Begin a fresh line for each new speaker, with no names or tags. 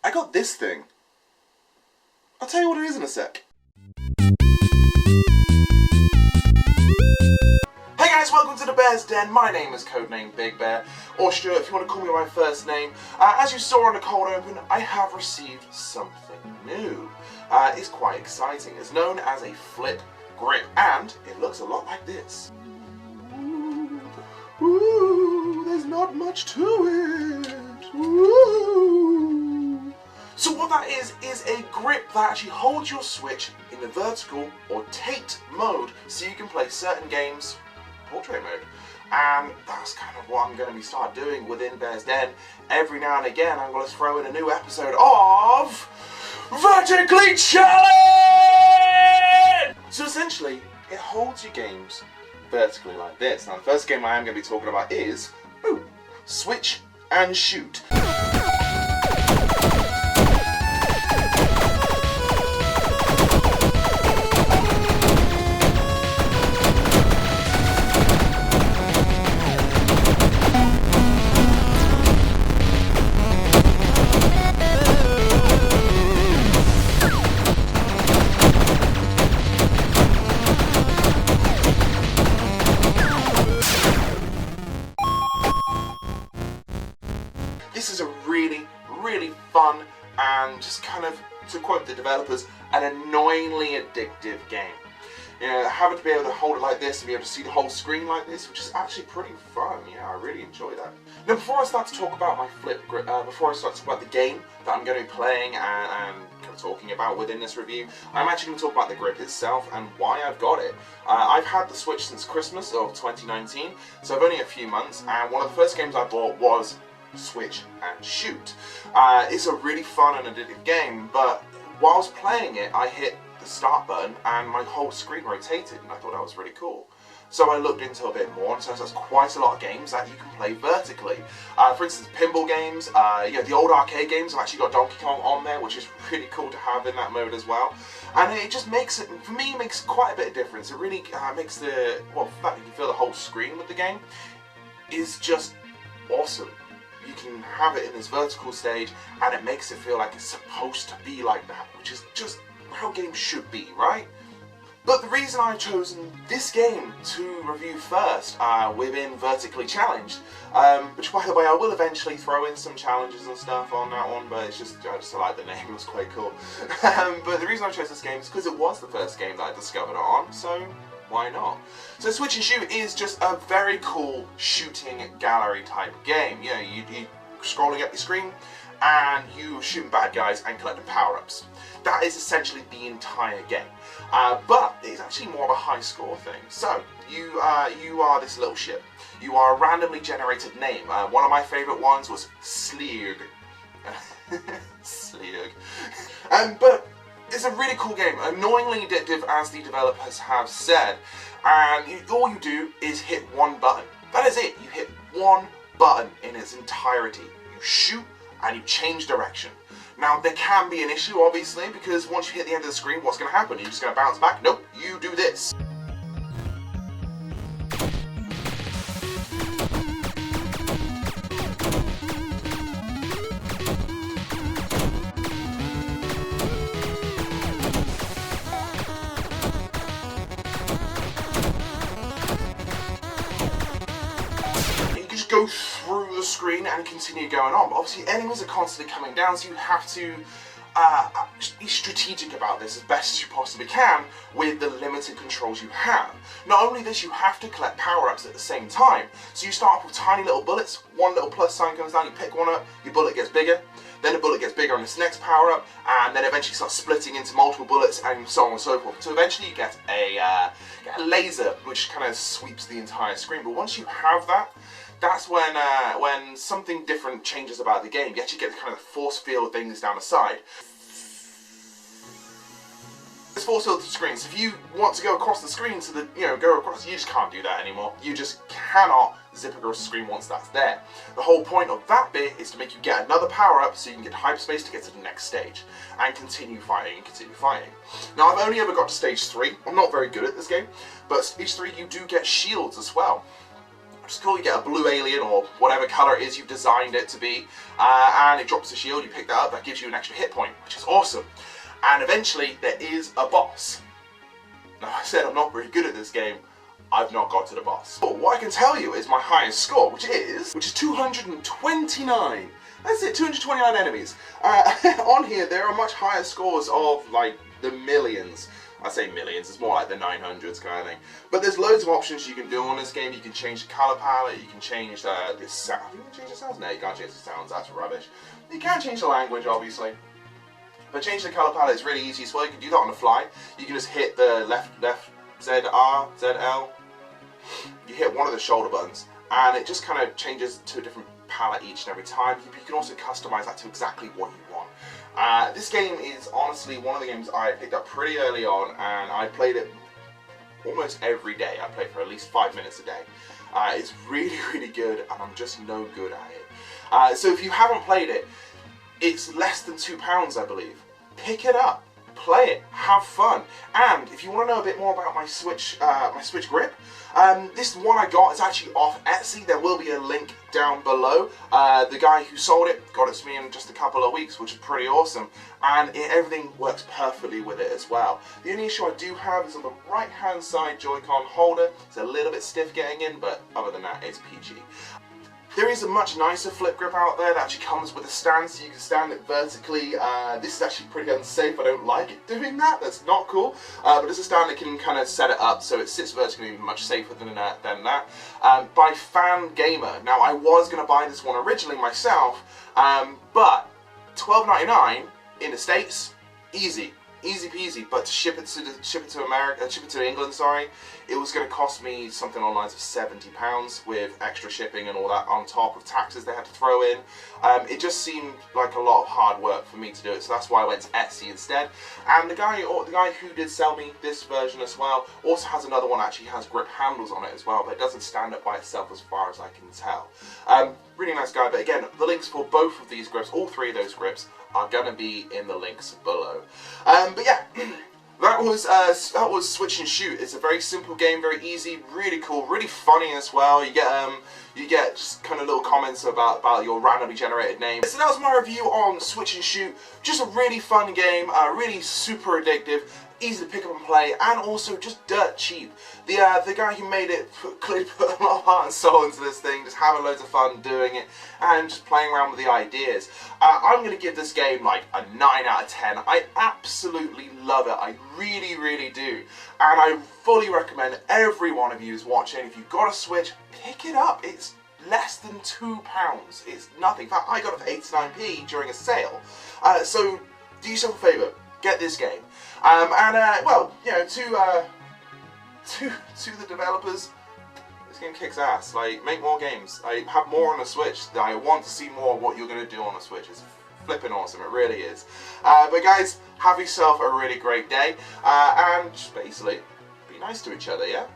I got this thing. I'll tell you what it is in a sec. Hey guys, welcome to the Bear's Den. My name is CODENAMEBIGBEAR, or Stuart if you want to call me by my first name. As you saw on the cold open, I have received something new. It's quite exciting. It's known as a flip grip, and it looks a lot like this. Ooh, there's not much to it. Ooh. So what that is a grip that actually holds your Switch in the vertical or tight mode, so you can play certain games portrait mode. And that's kind of what I'm going to be start doing within Bear's Den. Every now and again I'm going to throw in a new episode of Vertically Challenged! So essentially it holds your games vertically like this. Now the first game I am going to be talking about is Switch and Shoot. This is a really fun and just kind of, to quote the developers, an annoyingly addictive game. You know, having to be able to hold it like this and be able to see the whole screen like this, which is actually pretty fun. Yeah, I really enjoy that. Now, before I start to talk about my flip grip, before I start to talk about the game that I'm going to be playing and kind of talking about within this review, I'm actually going to talk about the grip itself and why I've got it. I've had the Switch since Christmas of 2019, so I've only a few months, and one of the first games I bought was Switch and Shoot. It's a really fun and addictive game, but whilst playing it, I hit the start button and my whole screen rotated, and I thought that was really cool. So I looked into a bit more, and so there's quite a lot of games that you can play vertically. For instance, pinball games, the old arcade games have actually got Donkey Kong on there, which is really cool to have in that mode as well. And it just makes it, for me, makes quite a bit of difference. It really makes the fact that you can feel the whole screen with the game is just awesome. You can have it in this vertical stage, and it makes it feel like it's supposed to be like that, which is just how games should be, right? But the reason I've chosen this game to review first within Vertically Challenged, which by the way I will eventually throw in some challenges and stuff on that one, but I just like the name, it was quite cool. But the reason I chose this game is because it was the first game that I discovered it on, so why not? So Switch and Shoot is just a very cool shooting gallery type game. You know, you're scrolling up your screen and you shooting bad guys and collecting power-ups. That is essentially the entire game. But it's actually more of a high score thing. So you are this little ship. You are a randomly generated name. One of my favourite ones was Slurg. Slurg. But it's a really cool game, annoyingly addictive as the developers have said, and all you do is hit one button. That is it, you hit one button in its entirety. You shoot and you change direction. Now there can be an issue obviously, because once you hit the end of the screen, what's going to happen? You're just going to bounce back? Nope, you do this. Go through the screen and continue going on, but obviously enemies are constantly coming down, so you have to be strategic about this as best as you possibly can with the limited controls you have. Not only this, you have to collect power-ups at the same time, so you start off with tiny little bullets, one little plus sign comes down, you pick one up, your bullet gets bigger, then the bullet gets bigger on this next power-up, and then eventually starts splitting into multiple bullets, and so on and so forth. So eventually you get a laser, which kind of sweeps the entire screen, but once you have that, that's when something different changes about the game. You actually get kind of force field things down the side. It's force field screens. If you want to go across the screen to go across, you just can't do that anymore. You just cannot zip across the screen once that's there. The whole point of that bit is to make you get another power up so you can get hyperspace to get to the next stage and continue fighting and continue fighting. Now I've only ever got to stage 3. I'm not very good at this game, but stage 3 you do get shields as well. which is cool. You get a blue alien or whatever colour it is you've designed it to be, and it drops a shield. You pick that up, that gives you an extra hit point, which is awesome. And eventually there is a boss. Now, I said I'm not very good at this game. I've not got to the boss. But what I can tell you is my highest score, which is 229. That's it, 229 enemies. On here, there are much higher scores of like the millions. I say millions, it's more like the 900s kind of thing. But there's loads of options you can do on this game. You can change the colour palette, you can change the sound. You can change the sounds? No, you can't change the sounds, that's rubbish. You can change the language, obviously. But changing the colour palette is really easy as well. You can do that on the fly. You can just hit the left ZR, ZL. You hit one of the shoulder buttons, and it just kind of changes to a different palette each and every time. You can also customize that to exactly what you want. This game is honestly one of the games I picked up pretty early on, and I played it almost every day. I played for at least 5 minutes a day. It's really, really good, and I'm just no good at it. So if you haven't played it, it's less than £2, I believe. Pick it up, play it, have fun. And if you want to know a bit more about my Switch grip, this one I got is actually off Etsy. There will be a link down below. The guy who sold it got it to me in just a couple of weeks, which is pretty awesome. And everything works perfectly with it as well. The only issue I do have is on the right hand side Joy-Con holder. It's a little bit stiff getting in, but other than that, it's PG. There is a much nicer flip grip out there that actually comes with a stand, so you can stand it vertically. This is actually pretty unsafe. I don't like it doing that. That's not cool. But it's a stand that can kind of set it up so it sits vertically, much safer than that. By Fan Gamer. Now, I was going to buy this one originally myself, but $12.99 in the States, easy peasy. But to ship it to England, sorry, it was going to cost me something on the lines of £70 with extra shipping and all that on top of taxes they had to throw in. It just seemed like a lot of hard work for me to do it, so that's why I went to Etsy instead. And the guy who did sell me this version as well also has another one that actually has grip handles on it as well, but it doesn't stand up by itself as far as I can tell. Really nice guy, but again, the links for both of these grips, all three of those grips, are going to be in the links below. But yeah, that was Switch and Shoot. It's a very simple game, very easy, really cool, really funny as well. You get just kind of little comments about your randomly generated name. So that was my review on Switch and Shoot. Just a really fun game, really super addictive, easy to pick up and play, and also just dirt cheap. The guy who made it clearly put a lot of heart and soul into this thing, just having loads of fun doing it, and just playing around with the ideas. I'm going to give this game like a 9 out of 10. I absolutely love it. I really, really do. And I fully recommend every one of you who's watching, if you've got a Switch, pick it up. It's less than £2. It's nothing. In fact, I got it for 89p during a sale. So do yourself a favour, get this game. Well, you know, to the developers, this game kicks ass. Like, make more games. I have more on the Switch. I want to see more of what you're going to do on the Switch. It's flipping awesome, it really is. But guys, have yourself a really great day, and just basically, be nice to each other, yeah?